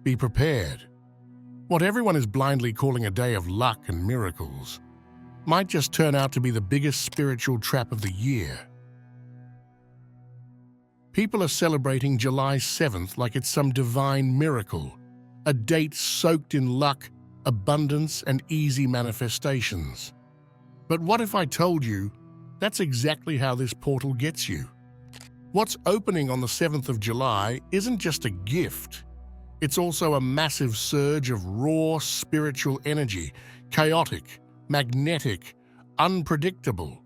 Be prepared. What everyone is blindly calling a day of luck and miracles might just turn out to be the biggest spiritual trap of the year. People are celebrating July 7th like it's some divine miracle, a date soaked in luck, abundance, and easy manifestations. But what if I told you that's exactly how this portal gets you? What's opening on the 7th of July isn't just a gift. It's also a massive surge of raw spiritual energy, chaotic, magnetic, unpredictable.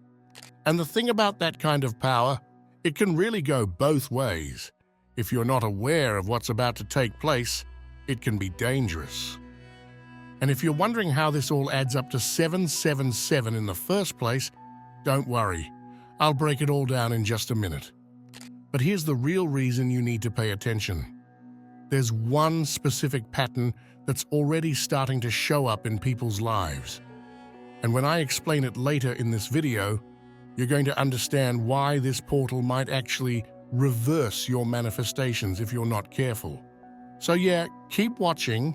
And the thing about that kind of power, it can really go both ways. If you're not aware of what's about to take place, it can be dangerous. And if you're wondering how this all adds up to 777 in the first place, don't worry. I'll break it all down in just a minute. But here's the real reason you need to pay attention. There's one specific pattern that's already starting to show up in people's lives. And when I explain it later in this video, you're going to understand why this portal might actually reverse your manifestations if you're not careful. So yeah, keep watching,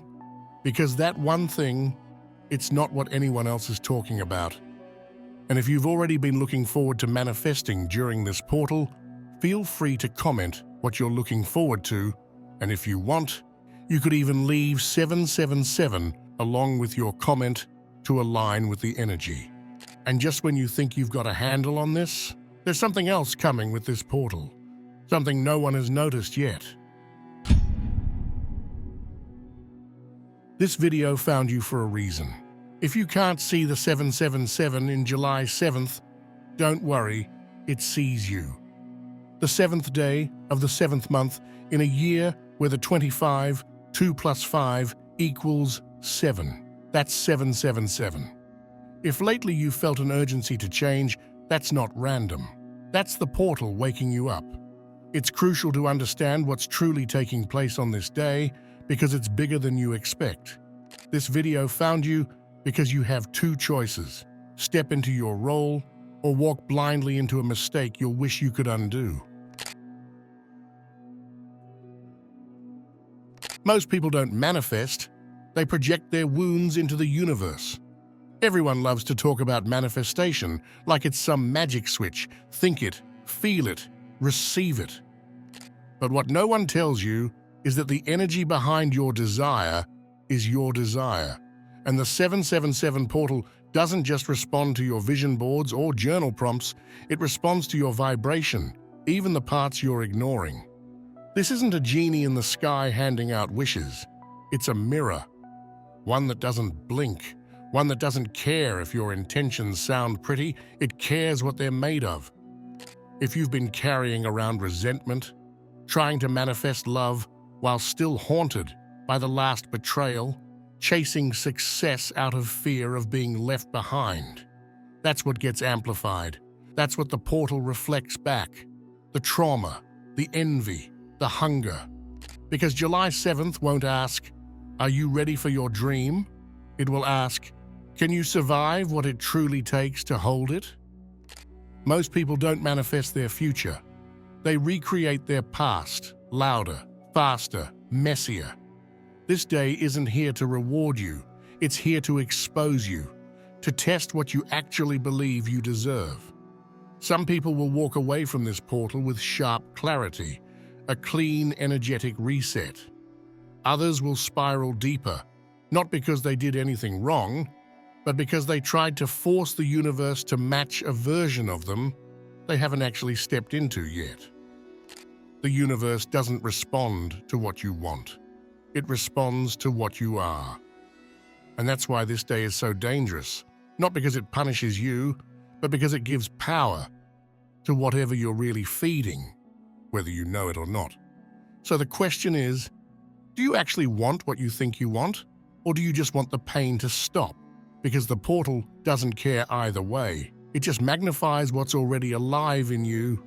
because that one thing, it's not what anyone else is talking about. And if you've already been looking forward to manifesting during this portal, feel free to comment what you're looking forward to, and if you want, you could even leave 777 along with your comment to align with the energy. And just when you think you've got a handle on this, there's something else coming with this portal. Something no one has noticed yet. This video found you for a reason. If you can't see the 777 in July 7th, don't worry, it sees you. The 7th day of the 7th month in a year where the 25, 2 plus 5 equals 7. That's 777. If lately you felt an urgency to change, that's not random. That's the portal waking you up. It's crucial to understand what's truly taking place on this day because it's bigger than you expect. This video found you because you have two choices: step into your role or walk blindly into a mistake you'll wish you could undo. Most people don't manifest, they project their wounds into the universe. Everyone loves to talk about manifestation like it's some magic switch. Think it, feel it, receive it. But what no one tells you is that the energy behind your desire is your desire. And the 777 portal doesn't just respond to your vision boards or journal prompts, it responds to your vibration, even the parts you're ignoring. This isn't a genie in the sky handing out wishes. It's a mirror. One that doesn't blink. One that doesn't care if your intentions sound pretty. It cares what they're made of. If you've been carrying around resentment, trying to manifest love while still haunted by the last betrayal, chasing success out of fear of being left behind, that's what gets amplified. That's what the portal reflects back. The trauma, the envy, the hunger. Because July 7th won't ask, "Are you ready for your dream?" It will ask, "Can you survive what it truly takes to hold it?" Most people don't manifest their future. They recreate their past, louder, faster, messier. This day isn't here to reward you. It's here to expose you, to test what you actually believe you deserve. Some people will walk away from this portal with sharp clarity, a clean, energetic reset. Others will spiral deeper, not because they did anything wrong, but because they tried to force the universe to match a version of them they haven't actually stepped into yet. The universe doesn't respond to what you want. It responds to what you are. And that's why this day is so dangerous, not because it punishes you, but because it gives power to whatever you're really feeding, whether you know it or not. So the question is, do you actually want what you think you want, or do you just want the pain to stop? Because the portal doesn't care either way. It just magnifies what's already alive in you.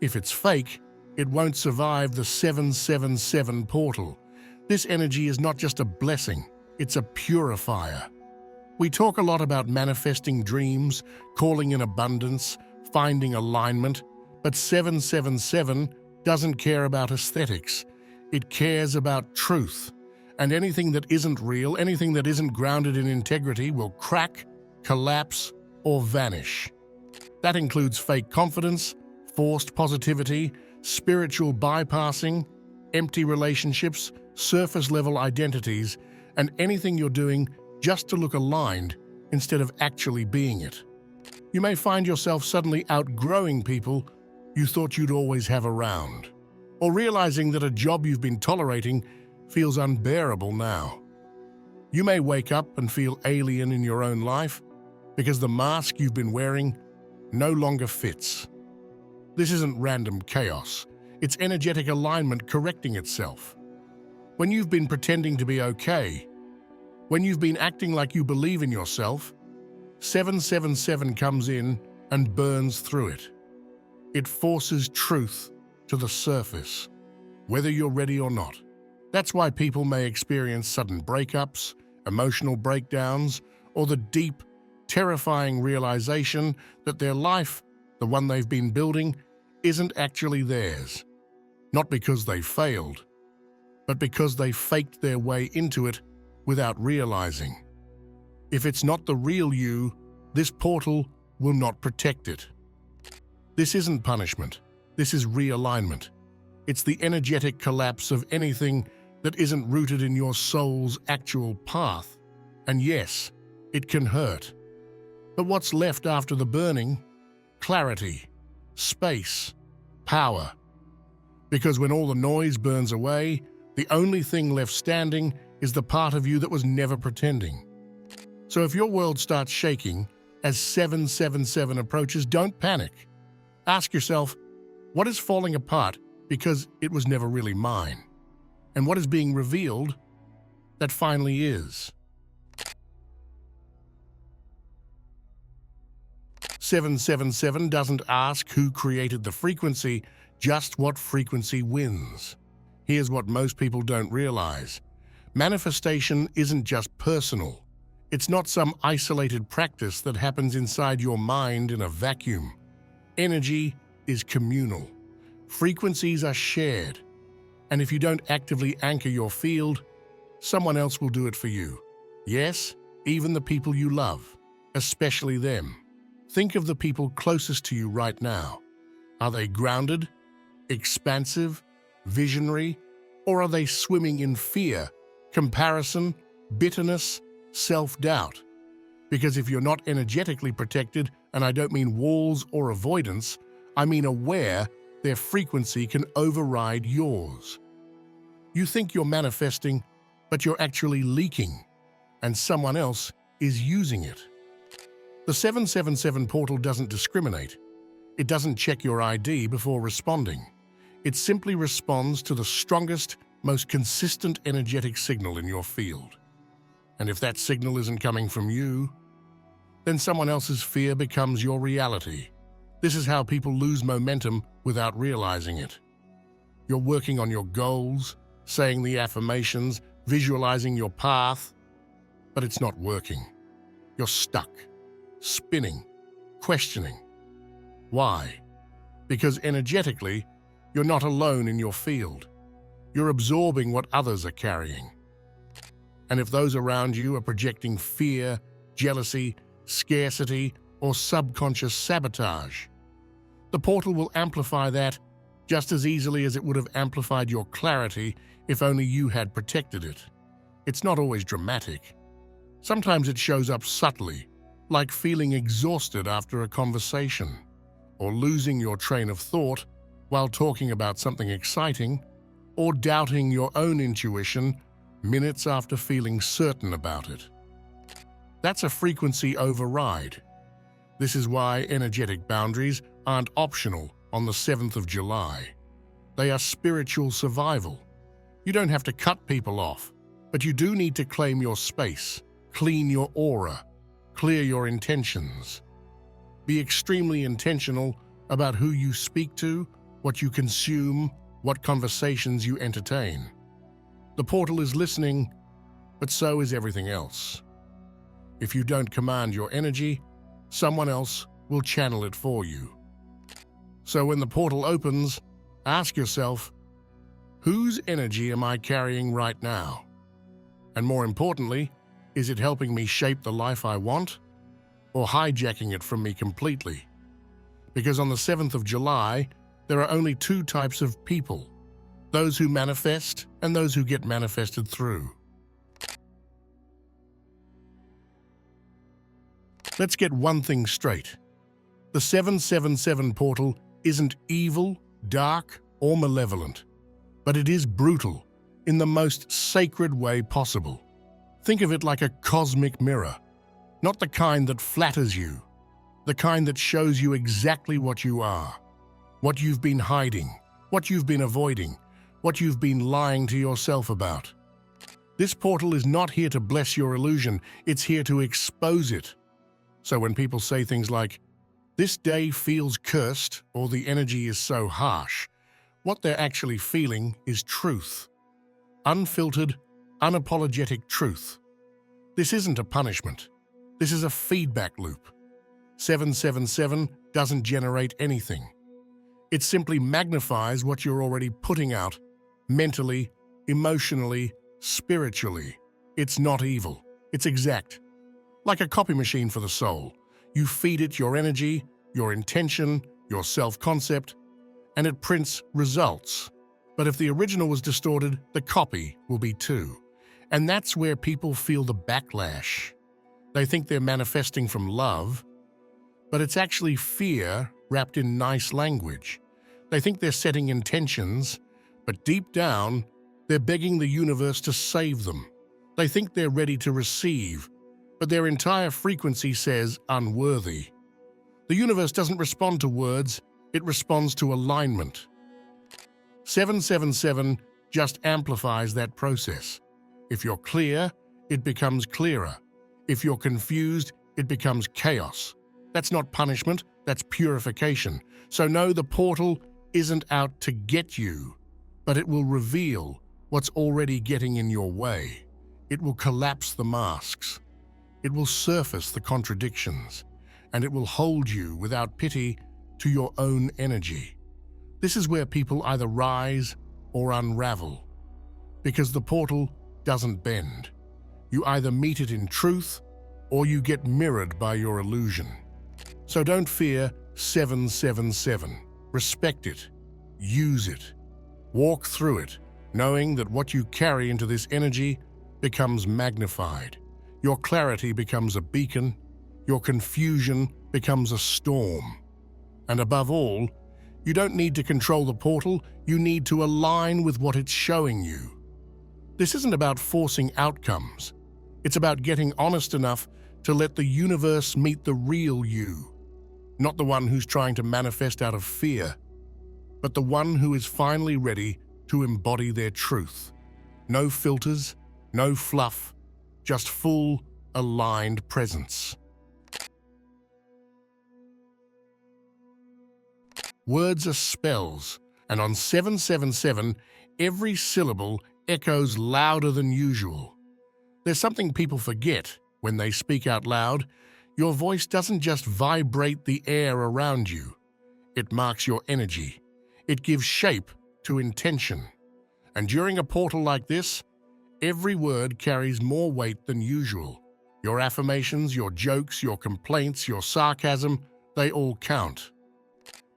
If it's fake, it won't survive the 777 portal. This energy is not just a blessing, it's a purifier. We talk a lot about manifesting dreams, calling in abundance, finding alignment, But 777 doesn't care about aesthetics. It cares about truth. And anything that isn't real, anything that isn't grounded in integrity will crack, collapse, or vanish. That includes fake confidence, forced positivity, spiritual bypassing, empty relationships, surface-level identities, and anything you're doing just to look aligned instead of actually being it. You may find yourself suddenly outgrowing people you thought you'd always have around, or realizing that a job you've been tolerating feels unbearable now. You may wake up and feel alien in your own life because the mask you've been wearing no longer fits. This isn't random chaos. It's energetic alignment correcting itself. When you've been pretending to be okay, when you've been acting like you believe in yourself, 777 comes in and burns through it. It forces truth to the surface, whether you're ready or not. That's why people may experience sudden breakups, emotional breakdowns, or the deep, terrifying realization that their life, the one they've been building, isn't actually theirs. Not because they failed, but because they faked their way into it without realizing. If it's not the real you, this portal will not protect it. This isn't punishment. This is realignment. It's the energetic collapse of anything that isn't rooted in your soul's actual path. And yes, it can hurt. But what's left after the burning? Clarity, space, power. Because when all the noise burns away, the only thing left standing is the part of you that was never pretending. So if your world starts shaking as 777 approaches, don't panic. Ask yourself, what is falling apart because it was never really mine? And what is being revealed that finally is? 777 doesn't ask who created the frequency, just what frequency wins. Here's what most people don't realize. Manifestation isn't just personal. It's not some isolated practice that happens inside your mind in a vacuum. Energy is communal. Frequencies are shared. And if you don't actively anchor your field, someone else will do it for you. Yes, even the people you love, especially them. Think of the people closest to you right now. Are they grounded, expansive, visionary, or are they swimming in fear, comparison, bitterness, self-doubt? Because if you're not energetically protected, and I don't mean walls or avoidance, I mean aware, their frequency can override yours. You think you're manifesting, but you're actually leaking, and someone else is using it. The 777 portal doesn't discriminate. It doesn't check your ID before responding. It simply responds to the strongest, most consistent energetic signal in your field. And if that signal isn't coming from you, then someone else's fear becomes your reality. This is how people lose momentum without realizing it. You're working on your goals, saying the affirmations, visualizing your path, but it's not working. You're stuck, spinning, questioning. Why? Because energetically, you're not alone in your field. You're absorbing what others are carrying. And if those around you are projecting fear, jealousy, scarcity, or subconscious sabotage, the portal will amplify that just as easily as it would have amplified your clarity if only you had protected it. It's not always dramatic. Sometimes it shows up subtly, like feeling exhausted after a conversation, or losing your train of thought while talking about something exciting, or doubting your own intuition minutes after feeling certain about it. That's a frequency override. This is why energetic boundaries aren't optional on the 7th of July. They are spiritual survival. You don't have to cut people off, but you do need to claim your space, clean your aura, clear your intentions. Be extremely intentional about who you speak to, what you consume, what conversations you entertain. The portal is listening, but so is everything else. If you don't command your energy, someone else will channel it for you. So when the portal opens, ask yourself, whose energy am I carrying right now? And more importantly, is it helping me shape the life I want, or hijacking it from me completely? Because on the 7th of July, there are only two types of people: those who manifest and those who get manifested through. Let's get one thing straight. The 777 portal isn't evil, dark, or malevolent, but it is brutal in the most sacred way possible. Think of it like a cosmic mirror, not the kind that flatters you, the kind that shows you exactly what you are, what you've been hiding, what you've been avoiding, what you've been lying to yourself about. This portal is not here to bless your illusion, it's here to expose it. So when people say things like, "This day feels cursed," or "the energy is so harsh," what they're actually feeling is truth. Unfiltered, unapologetic truth. This isn't a punishment. This is a feedback loop. 777 doesn't generate anything. It simply magnifies what you're already putting out, mentally, emotionally, spiritually. It's not evil. It's exact. Like a copy machine for the soul. You feed it your energy, your intention, your self-concept, and it prints results. But if the original was distorted, the copy will be too. And that's where people feel the backlash. They think they're manifesting from love, but it's actually fear wrapped in nice language. They think they're setting intentions, but deep down, they're begging the universe to save them. They think they're ready to receive, but their entire frequency says unworthy. The universe doesn't respond to words, it responds to alignment. 777 just amplifies that process. If you're clear, it becomes clearer. If you're confused, it becomes chaos. That's not punishment, that's purification. So no, the portal isn't out to get you, but it will reveal what's already getting in your way. It will collapse the masks. It will surface the contradictions, and it will hold you without pity to your own energy. This is where people either rise or unravel, because the portal doesn't bend. You either meet it in truth, or you get mirrored by your illusion. So don't fear 777. Respect it. Use it. Walk through it, knowing that what you carry into this energy becomes magnified. Your clarity becomes a beacon. Your confusion becomes a storm. And above all, you don't need to control the portal, you need to align with what it's showing you. This isn't about forcing outcomes. It's about getting honest enough to let the universe meet the real you. Not the one who's trying to manifest out of fear, but the one who is finally ready to embody their truth. No filters, no fluff, just full, aligned presence. Words are spells, and on 777, every syllable echoes louder than usual. There's something people forget when they speak out loud. Your voice doesn't just vibrate the air around you. It marks your energy. It gives shape to intention. And during a portal like this, every word carries more weight than usual. Your affirmations, your jokes, your complaints, your sarcasm, they all count.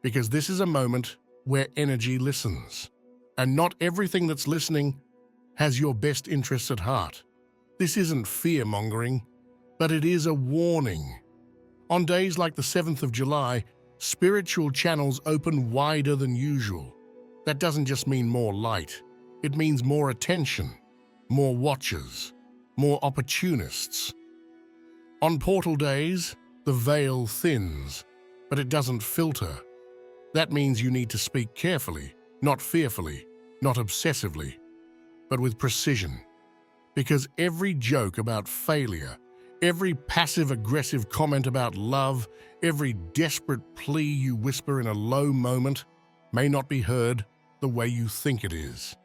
Because this is a moment where energy listens. And not everything that's listening has your best interests at heart. This isn't fear-mongering, but it is a warning. On days like the 7th of July, spiritual channels open wider than usual. That doesn't just mean more light. It means more attention, more watchers, more opportunists. On portal days, the veil thins, but it doesn't filter. That means you need to speak carefully, not fearfully, not obsessively, but with precision. Because every joke about failure, every passive-aggressive comment about love, every desperate plea you whisper in a low moment may not be heard the way you think it is.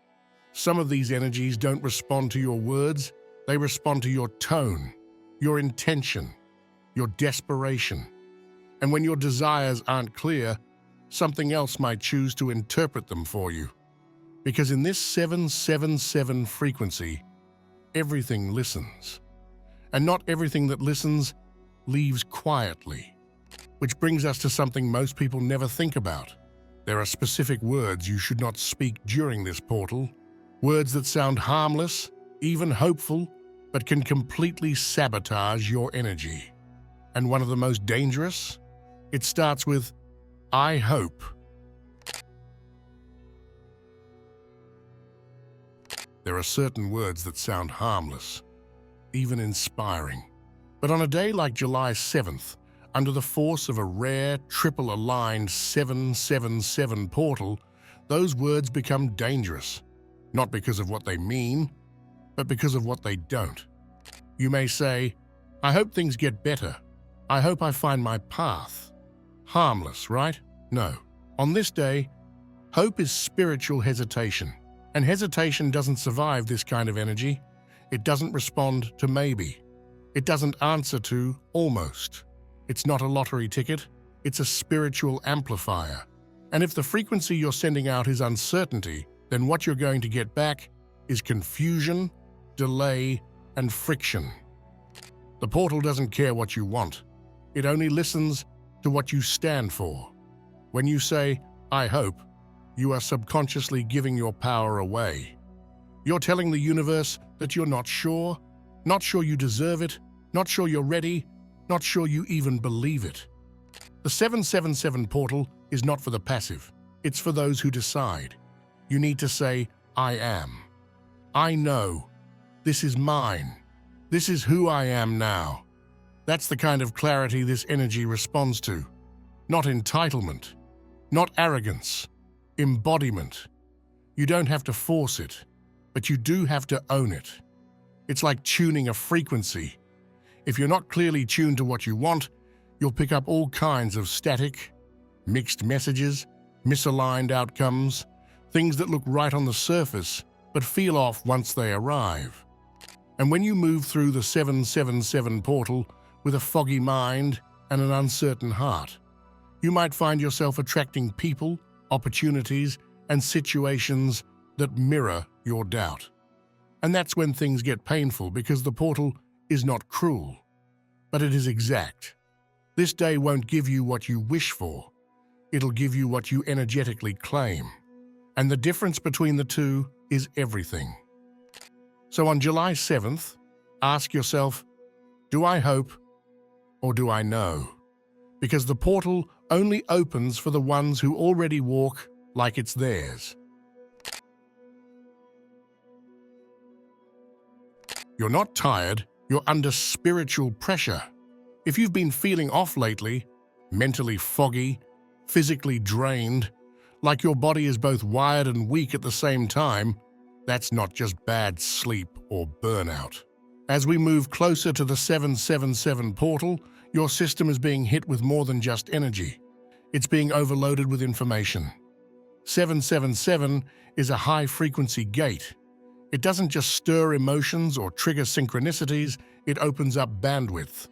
Some of these energies don't respond to your words, they respond to your tone, your intention, your desperation. And when your desires aren't clear, something else might choose to interpret them for you. Because in this 777 frequency, everything listens. And not everything that listens leaves quietly. Which brings us to something most people never think about. There are specific words you should not speak during this portal. Words that sound harmless, even hopeful, but can completely sabotage your energy. And one of the most dangerous? It starts with, I hope. There are certain words that sound harmless, even inspiring. But on a day like July 7th, under the force of a rare, triple-aligned 777 portal, those words become dangerous, not because of what they mean, but because of what they don't. You may say, I hope things get better. I hope I find my path. Harmless, right? No. On this day, hope is spiritual hesitation. And hesitation doesn't survive this kind of energy. It doesn't respond to maybe. It doesn't answer to almost. It's not a lottery ticket. It's a spiritual amplifier. And if the frequency you're sending out is uncertainty, then what you're going to get back is confusion, delay, and friction. The portal doesn't care what you want. It only listens to what you stand for. When you say, I hope, you are subconsciously giving your power away. You're telling the universe that you're not sure you deserve it, not sure you're ready, not sure you even believe it. The 777 portal is not for the passive. It's for those who decide. You need to say, I am. I know. This is mine. This is who I am now. That's the kind of clarity this energy responds to. Not entitlement. Not arrogance. Embodiment. You don't have to force it, but you do have to own it. It's like tuning a frequency. If you're not clearly tuned to what you want, you'll pick up all kinds of static, mixed messages, misaligned outcomes, things that look right on the surface but feel off once they arrive. And when you move through the 777 portal with a foggy mind and an uncertain heart, you might find yourself attracting people, opportunities, and situations that mirror your doubt. And that's when things get painful, because the portal is not cruel, but it is exact. This day won't give you what you wish for. It'll give you what you energetically claim. And the difference between the two is everything. So on July 7th, ask yourself, do I hope or do I know? Because the portal only opens for the ones who already walk like it's theirs. You're not tired, you're under spiritual pressure. If you've been feeling off lately, mentally foggy, physically drained, like your body is both wired and weak at the same time, that's not just bad sleep or burnout. As we move closer to the 777 portal, your system is being hit with more than just energy. It's being overloaded with information. 777 is a high-frequency gate. It doesn't just stir emotions or trigger synchronicities, it opens up bandwidth.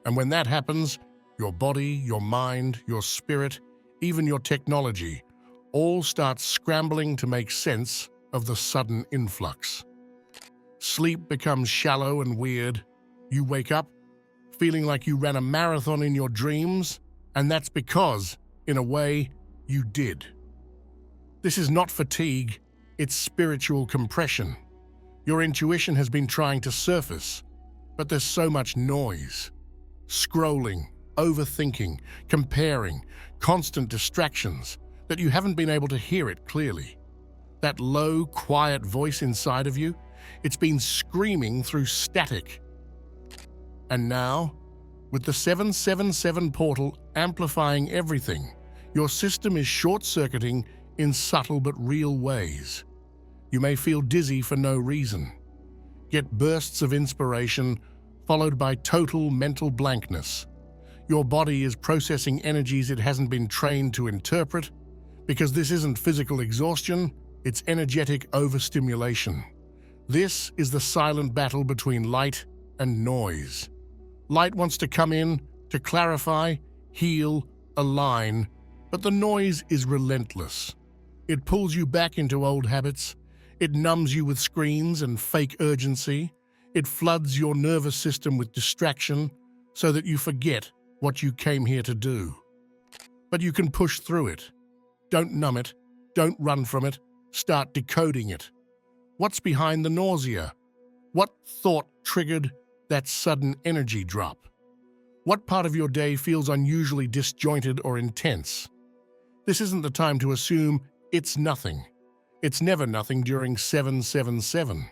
And when that happens, your body, your mind, your spirit, even your technology, all start scrambling to make sense of the sudden influx. Sleep becomes shallow and weird. You wake up feeling like you ran a marathon in your dreams, and that's because, in a way, you did. This is not fatigue, it's spiritual compression. Your intuition has been trying to surface, but there's so much noise. Scrolling, overthinking, comparing, constant distractions, that you haven't been able to hear it clearly. That low, quiet voice inside of you, it's been screaming through static. And now, with the 777 portal amplifying everything, your system is short-circuiting in subtle but real ways. You may feel dizzy for no reason, get bursts of inspiration followed by total mental blankness. Your body is processing energies it hasn't been trained to interpret, because this isn't physical exhaustion, it's energetic overstimulation. This is the silent battle between light and noise. Light wants to come in to clarify, heal, align, But the noise is relentless. It pulls you back into old habits. It numbs you with screens and fake urgency. It floods your nervous system with distraction so that you forget what you came here to do. But you can push through it. Don't numb it. Don't run from it. Start decoding it. What's behind the nausea? What thought triggered that sudden energy drop? What part of your day feels unusually disjointed or intense? This isn't the time to assume it's nothing. It's never nothing during 777.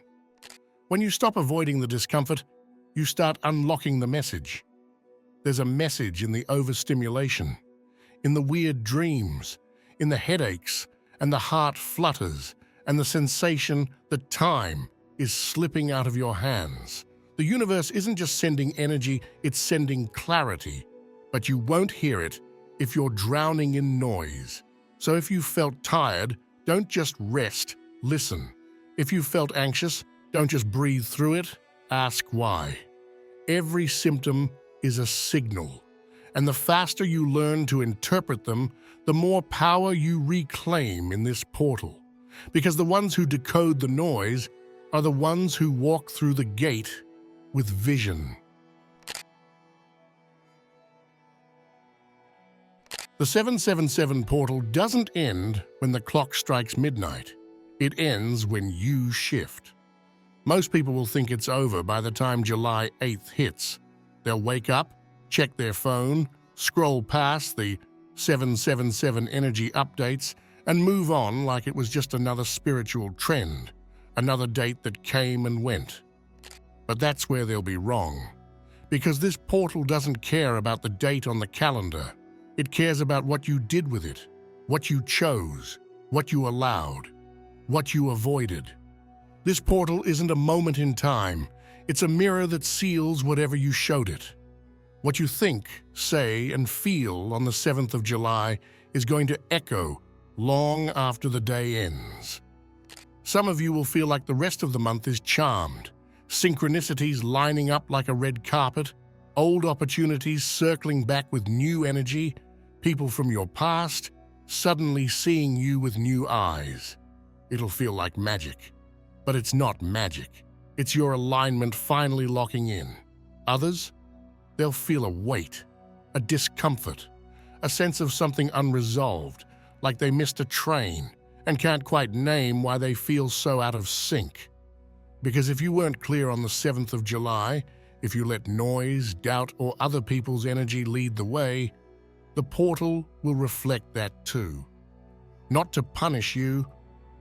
When you stop avoiding the discomfort, you start unlocking the message. There's a message in the overstimulation, in the weird dreams, in the headaches, and the heart flutters, and the sensation that time is slipping out of your hands. The universe isn't just sending energy, it's sending clarity, but you won't hear it if you're drowning in noise. So if you felt tired, don't just rest, listen. If you felt anxious, don't just breathe through it, ask why. Every symptom is a signal, and the faster you learn to interpret them, the more power you reclaim in this portal. Because the ones who decode the noise are the ones who walk through the gate with vision. The 777 portal doesn't end when the clock strikes midnight. It ends when you shift. Most people will think it's over by the time July 8th hits. They'll wake up, check their phone, scroll past the 777 energy updates, and move on like it was just another spiritual trend, another date that came and went. But that's where they'll be wrong. Because this portal doesn't care about the date on the calendar. It cares about what you did with it, what you chose, what you allowed, what you avoided. This portal isn't a moment in time. It's a mirror that seals whatever you showed it. What you think, say, and feel on the 7th of July is going to echo long after the day ends. Some of you will feel like the rest of the month is charmed, synchronicities lining up like a red carpet, old opportunities circling back with new energy, people from your past suddenly seeing you with new eyes. It'll feel like magic. But it's not magic. It's your alignment finally locking in. Others, they'll feel a weight, a discomfort, a sense of something unresolved, like they missed a train and can't quite name why they feel so out of sync. Because if you weren't clear on the 7th of July, if you let noise, doubt, or other people's energy lead the way, the portal will reflect that too. Not to punish you,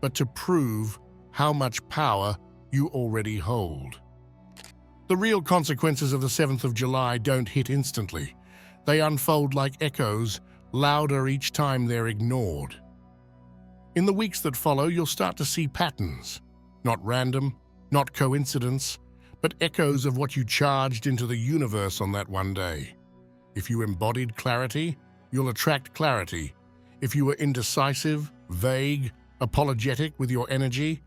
but to prove how much power you already hold. The real consequences of the 7th of July don't hit instantly. They unfold like echoes, louder each time they're ignored. In the weeks that follow, you'll start to see patterns. Not random, not coincidence, but echoes of what you charged into the universe on that one day. If you embodied clarity, you'll attract clarity. If you were indecisive, vague, apologetic with your energy,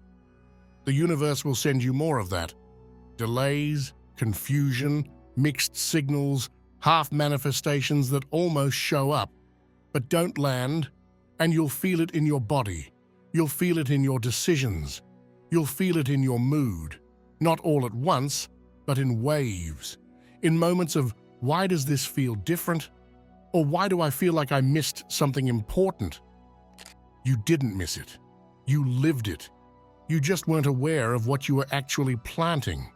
the universe will send you more of that. Delays, confusion, mixed signals, half manifestations that almost show up, but don't land, and you'll feel it in your body. You'll feel it in your decisions. You'll feel it in your mood. Not all at once, but in waves. In moments of, why does this feel different? Or why do I feel like I missed something important? You didn't miss it. You lived it. You just weren't aware of what you were actually planting.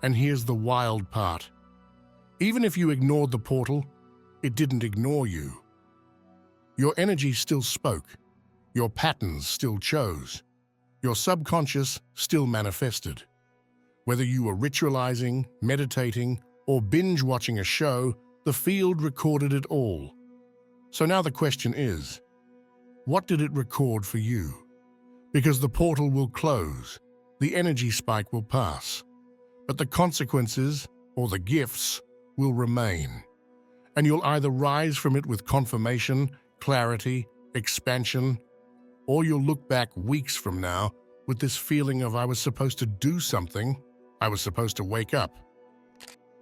And here's the wild part. Even if you ignored the portal, it didn't ignore you. Your energy still spoke. Your patterns still chose. Your subconscious still manifested. Whether you were ritualizing, meditating, or binge-watching a show, the field recorded it all. So now the question is, what did it record for you? Because the portal will close, the energy spike will pass, but the consequences, or the gifts, will remain. And you'll either rise from it with confirmation, clarity, expansion, or you'll look back weeks from now with this feeling of I was supposed to do something, I was supposed to wake up.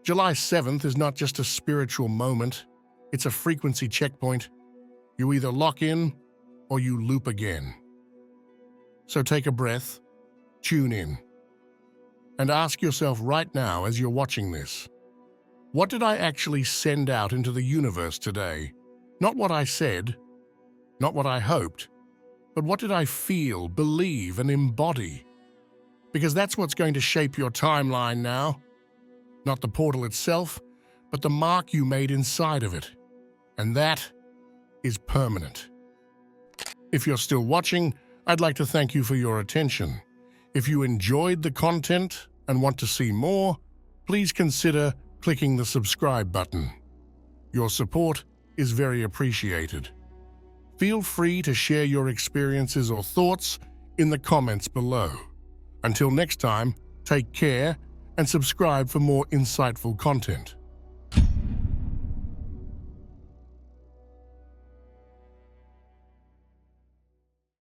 July 7th is not just a spiritual moment, it's a frequency checkpoint. You either lock in or you loop again. So take a breath, tune in, and ask yourself right now as you're watching this, what did I actually send out into the universe today? Not what I said, not what I hoped, but what did I feel, believe, and embody? Because that's what's going to shape your timeline now. Not the portal itself, but the mark you made inside of it. And that is permanent. If you're still watching, I'd like to thank you for your attention. If you enjoyed the content and want to see more, please consider clicking the subscribe button. Your support is very appreciated. Feel free to share your experiences or thoughts in the comments below. Until next time, take care and subscribe for more insightful content.